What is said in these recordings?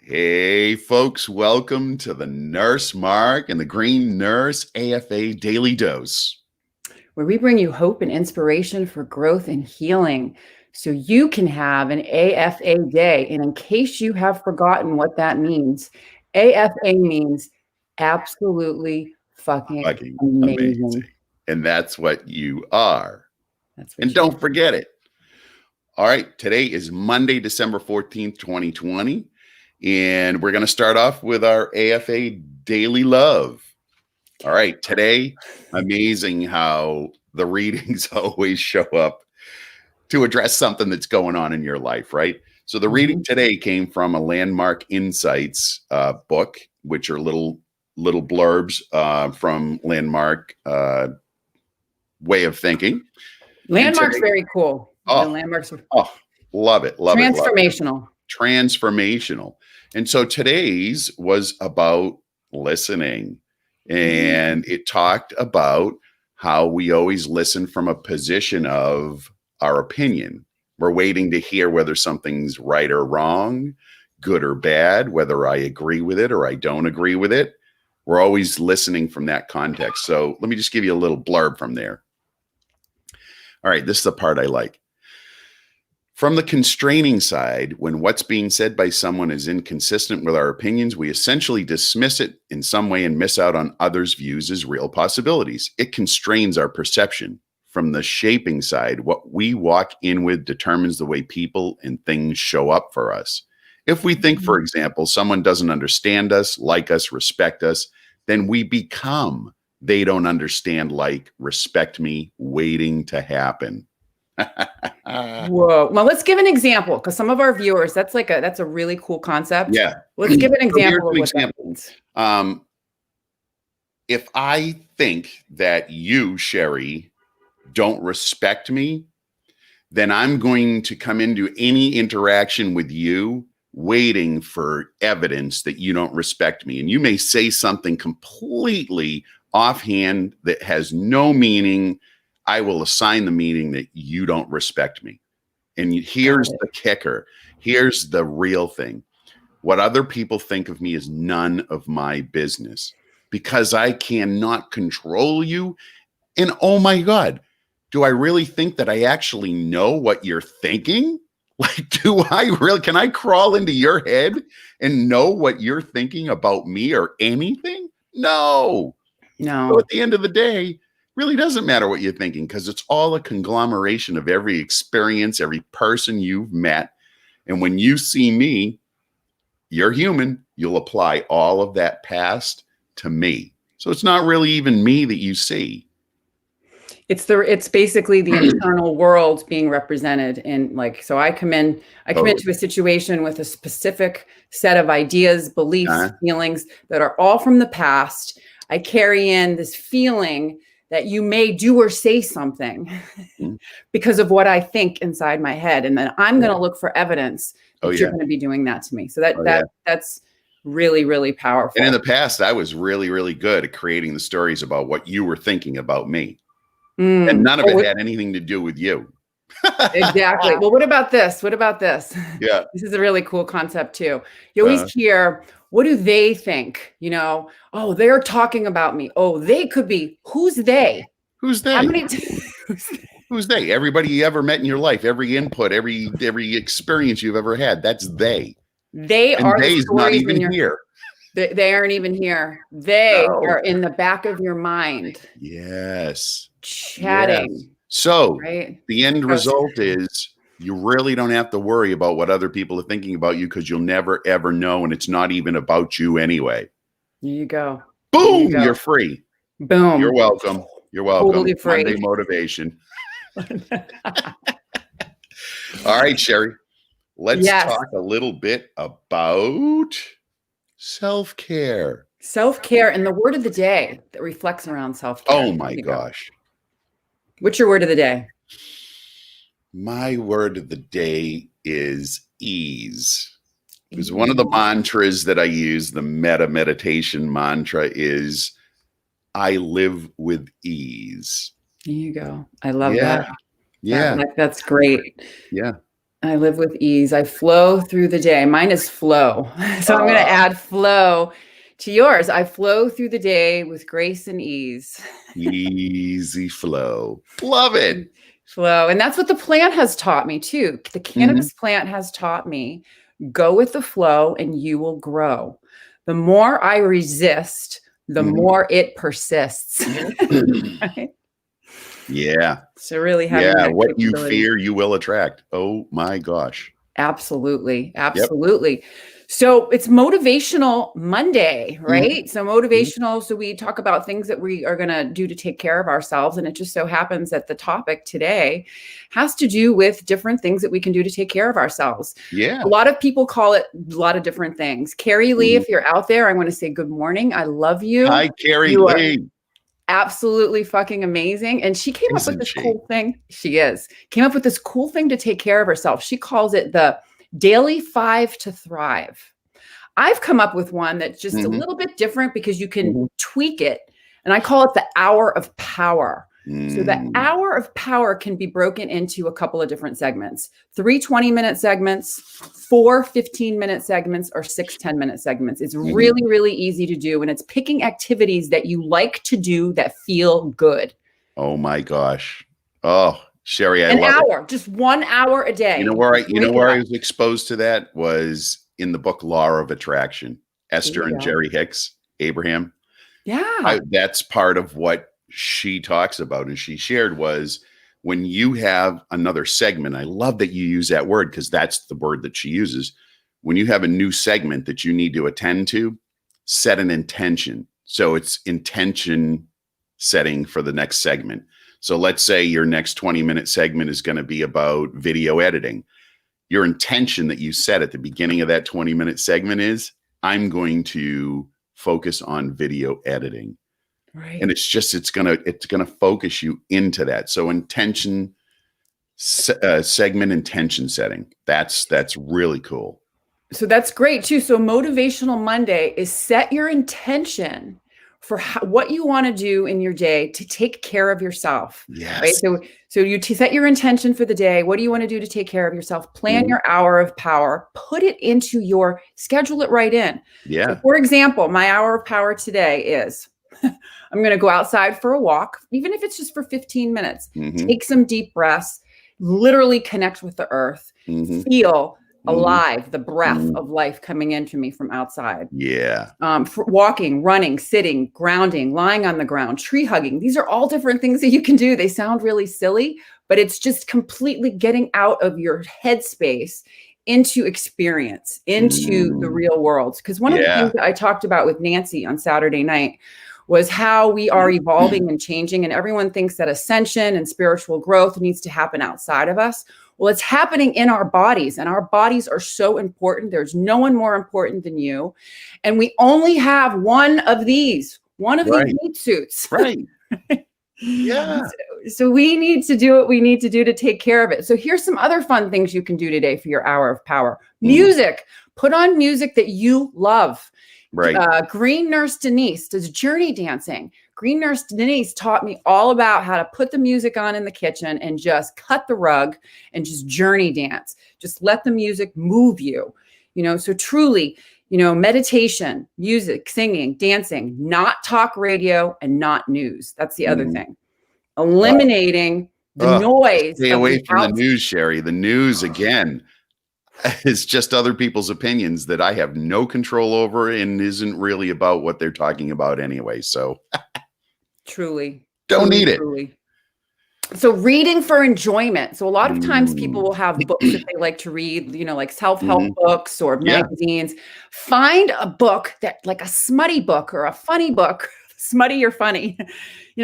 Hey, folks, welcome to the Nurse Mark and the Green Nurse AFA Daily Dose, where we bring you hope and inspiration for growth and healing so you can have an AFA day. And in case you have forgotten what that means, AFA means absolutely fucking amazing. And that's what you are. That's what and don't forget it. All right, today is Monday, December 14th, 2020. And we're going to start off with our AFA Daily Love. All right, today, amazing how the readings always show up to address something that's going on in your life, right? So the reading today came from a Landmark Insights book, which are little blurbs from Landmark way of thinking. Landmark's very cool. Oh, love it. Transformational. Transformational. And so today's was about listening. And it talked about how we always listen from a position of our opinion. We're waiting to hear whether something's right or wrong, good or bad, whether I agree with it or I don't agree with it. We're always listening from that context. So let me just give you a little blurb from there. All right, this is the part I like. From the constraining side, when what's being said by someone is inconsistent with our opinions, we essentially dismiss it in some way and miss out on others' views as real possibilities. It constrains our perception. From the shaping side, what we walk in with determines the way people and things show up for us. If we think, for example, someone doesn't understand us, like us, respect us, then we become they don't understand, like, respect me, waiting to happen. Whoa. Well, let's give an example, because some of our viewers, that's a really cool concept. Yeah. Let's give an example of what that means. If I think that you, Sherry, don't respect me, then I'm going to come into any interaction with you waiting for evidence that you don't respect me. And you may say something completely offhand that has no meaning. I will assign the meaning that you don't respect me. And here's the kicker. Here's the real thing. What other people think of me is none of my business, because I cannot control you. And oh my God, do I really think that I actually know what you're thinking? Like, can I crawl into your head and know what you're thinking about me or anything? No. So at the end of the day, really doesn't matter what you're thinking, because it's all a conglomeration of every experience, every person you've met. And when you see me, you're human, you'll apply all of that past to me. So it's not really even me that you see. It's basically the internal world being represented in, like, so I come into a situation with a specific set of ideas, beliefs, feelings that are all from the past. I carry in this feeling that you may do or say something because of what I think inside my head. And then I'm going to look for evidence that you're going to be doing that to me. So that's really, really powerful. And in the past, I was really, really good at creating the stories about what you were thinking about me. And none of it had anything to do with you. Exactly. Well, what about this? Yeah. This is a really cool concept too. You always hear, what do they think? Oh, they're talking about me. Oh, they could be. Who's they? Who's they? Who's they? Everybody you ever met in your life, every input, every experience you've ever had, that's they. They are the stories not even here. They aren't even here. They are in the back of your mind. Yes. Chatting. Yes. So the end result is you really don't have to worry about what other people are thinking about you, because you'll never, ever know. And it's not even about you anyway. There you go. Boom. You're free. Boom. You're welcome. You're welcome. Totally free. Monday motivation. All right, Sherry. Let's talk a little bit about self-care. Self-care, and the word of the day that reflects around self-care. Oh my gosh. What's your word of the day? My word of the day is ease. Because one of the mantras that I use, the meditation mantra, is I live with ease. There you go. I love that. Yeah. That's great. Yeah. I live with ease. I flow through the day. Mine is flow. So I'm going to add flow to yours. I flow through the day with grace and ease. Easy flow. Love it. Flow. And that's what the plant has taught me too. The cannabis plant has taught me, go with the flow and you will grow. The more I resist, the more it persists. Right? Yeah. So really having that what you capability. fear, you will attract. Oh my gosh. Absolutely. Absolutely. Yep. So it's Motivational Monday, right? So motivational. So we talk about things that we are going to do to take care of ourselves. And it just so happens that the topic today has to do with different things that we can do to take care of ourselves. Yeah. A lot of people call it a lot of different things. Carrie Lee, if you're out there, I want to say good morning. I love you. Hi, Carrie Lee. Absolutely fucking amazing. And she came up with this cool thing. She came up with this cool thing to take care of herself. She calls it the daily 5 to thrive. I've come up with one that's just a little bit different because you can tweak it. And I call it the hour of power. So the hour of power can be broken into a couple of different segments. 3 20-minute segments, 4 15-minute segments, or 6 10-minute segments. It's really, really easy to do. And it's picking activities that you like to do that feel good. Oh my gosh. Oh, Sherry, I love an hour, just 1 hour a day. You know where I was exposed to that was in the book Law of Attraction. Esther and Jerry Hicks, Abraham. Yeah. That's part of what she talks about and she shared was when you have another segment. I love that you use that word because that's the word that she uses. When you have a new segment that you need to attend to, set an intention. So it's intention setting for the next segment. So let's say your next 20-minute segment is going to be about video editing. Your intention that you set at the beginning of that 20-minute segment is, I'm going to focus on video editing. Right. And it's gonna focus you into that. So intention, segment intention setting. That's really cool. So that's great too. So Motivational Monday is set your intention for what you want to do in your day to take care of yourself. Yes. Right. So you set your intention for the day. What do you want to do to take care of yourself? Plan your hour of power. Put it into schedule it right in. Yeah. So for example, my hour of power today is I'm going to go outside for a walk, even if it's just for 15 minutes. Take some deep breaths, literally connect with the earth, feel alive, the breath of life coming into me from outside. Yeah. For walking, running, sitting, grounding, lying on the ground, tree hugging. These are all different things that you can do. They sound really silly, but it's just completely getting out of your headspace into experience, into the real world. Because one of the things that I talked about with Nancy on Saturday night was how we are evolving and changing. And everyone thinks that ascension and spiritual growth needs to happen outside of us. Well, it's happening in our bodies, and our bodies are so important. There's no one more important than you. And we only have one of these meat suits. Right. Yeah. So we need to do what we need to do to take care of it. So here's some other fun things you can do today for your hour of power. Music. Put on music that you love. Right. Green Nurse Denise does journey dancing. Green Nurse Denise taught me all about how to put the music on in the kitchen and just cut the rug and just journey dance. Just let the music move you. So truly, meditation, music, singing, dancing, not talk radio and not news. That's the other thing. Eliminating the noise. Stay away from the news, Sherry. The news, again, is just other people's opinions that I have no control over and isn't really about what they're talking about anyway. So truly don't need it. Truly. So reading for enjoyment. So a lot of times people will have books that they like to read, like self-help books or magazines. Find a book that, like a smutty book or a funny book, smutty or funny,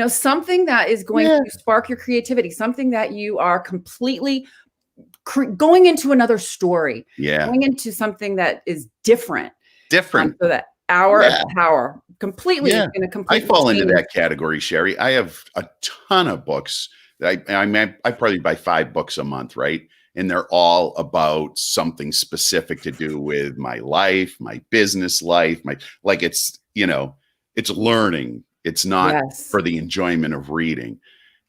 something that is going to spark your creativity, something that you are completely going into another story, going into something that is different. So that hour of power completely is going to completely. I fall into that category, Sherry. I have a ton of books. I probably buy 5 books a month, right? And they're all about something specific to do with my life, my business life, it's learning. It's not for the enjoyment of reading.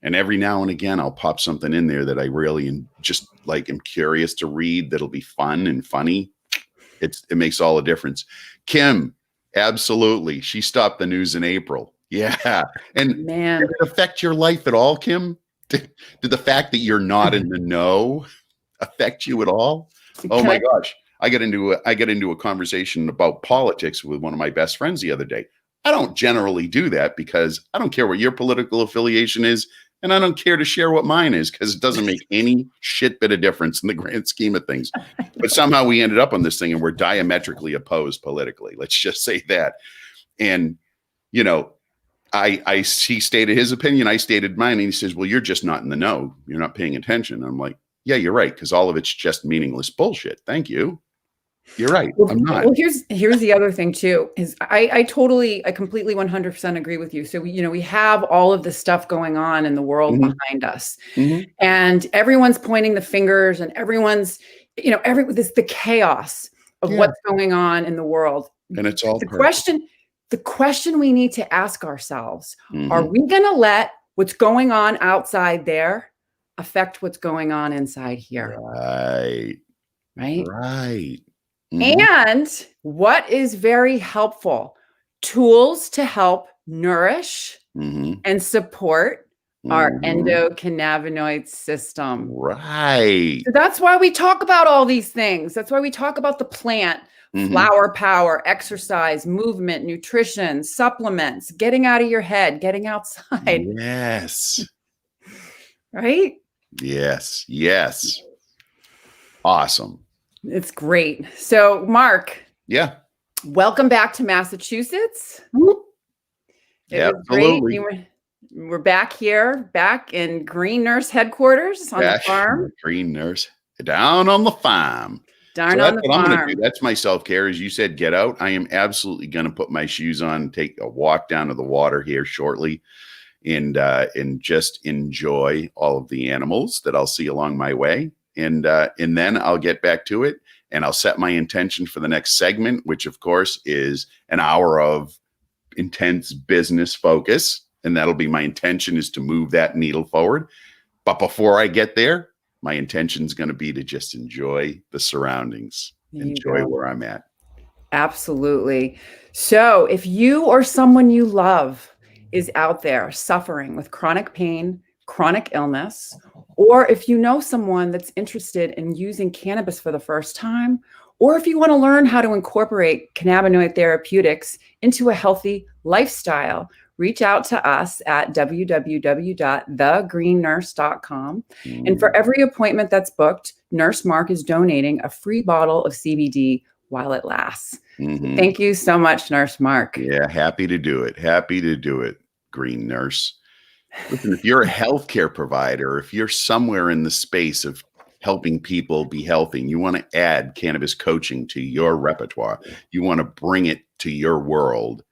And every now and again, I'll pop something in there that I really just like am curious to read. That'll be fun and funny. It makes all the difference. Kim, absolutely. She stopped the news in April. Yeah. And Man, did it affect your life at all, Kim? Did the fact that you're not in the know affect you at all? Oh my gosh. I get into a conversation about politics with one of my best friends the other day. I don't generally do that because I don't care what your political affiliation is, and I don't care to share what mine is because it doesn't make any shit bit of difference in the grand scheme of things. But somehow we ended up on this thing and we're diametrically opposed politically. Let's just say that. And, you know, he stated his opinion, I stated mine, and he says, well, you're just not in the know. You're not paying attention. I'm like, yeah, you're right, because all of it's just meaningless bullshit. Thank you. You're right. Well, I'm not. Well, here's the other thing too, is I completely 100% agree with you. So we have all of this stuff going on in the world behind us, and everyone's pointing the fingers, and everyone's, the chaos of what's going on in the world. And it's all the question we need to ask ourselves, are we going to let what's going on outside there affect what's going on inside here? Right. And what is very helpful? Tools to help nourish and support our endocannabinoid system. Right. So that's why we talk about all these things. That's why we talk about the plant, flower power, exercise, movement, nutrition, supplements, getting out of your head, getting outside. Yes. Right? Yes. Yes. Awesome. It's great. So, Mark. Yeah. Welcome back to Massachusetts. Absolutely. We're back here, back in Green Nurse headquarters on the farm. Green Nurse, down on the farm. On the farm. I'm going to do. That's my self-care. As you said, get out. I am absolutely going to put my shoes on, take a walk down to the water here shortly, and just enjoy all of the animals that I'll see along my way. And then I'll get back to it, and I'll set my intention for the next segment, which of course is an hour of intense business focus. And that'll be my intention, is to move that needle forward. But before I get there, my intention is going to be to just enjoy the surroundings, enjoy where I'm at. Absolutely. So if you or someone you love is out there suffering with chronic pain, chronic illness, or if you know someone that's interested in using cannabis for the first time, or if you want to learn how to incorporate cannabinoid therapeutics into a healthy lifestyle, reach out to us at www.thegreennurse.com. And for every appointment that's booked, Nurse Mark is donating a free bottle of CBD while it lasts. Thank you so much, Nurse Mark. Yeah, happy to do it. Happy to do it, Green Nurse. Listen, if you're a healthcare provider, if you're somewhere in the space of helping people be healthy, and you want to add cannabis coaching to your repertoire, you want to bring it to your world,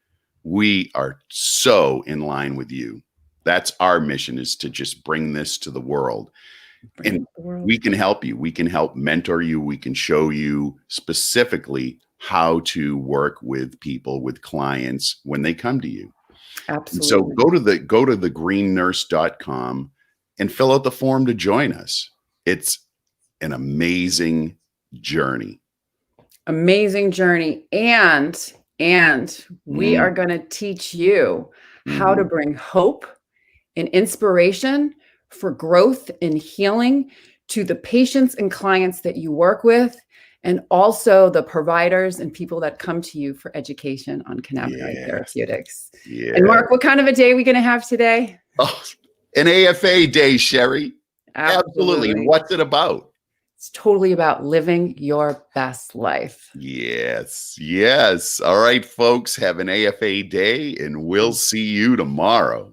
we are so in line with you. That's our mission, is to just bring this to the world. We can help you. We can help mentor you. We can show you specifically how to work with people, with clients when they come to you. Absolutely. So go to thegreennurse.com and fill out the form to join us. It's an amazing journey. Amazing journey. And we are going to teach you how to bring hope and inspiration for growth and healing to the patients and clients that you work with, and also the providers and people that come to you for education on cannabinoid therapeutics. Yeah. And Mark, what kind of a day are we going to have today? Oh, an AFA day, Sherry. Absolutely. And what's it about? It's totally about living your best life. Yes. Yes. All right, folks, have an AFA day, and we'll see you tomorrow.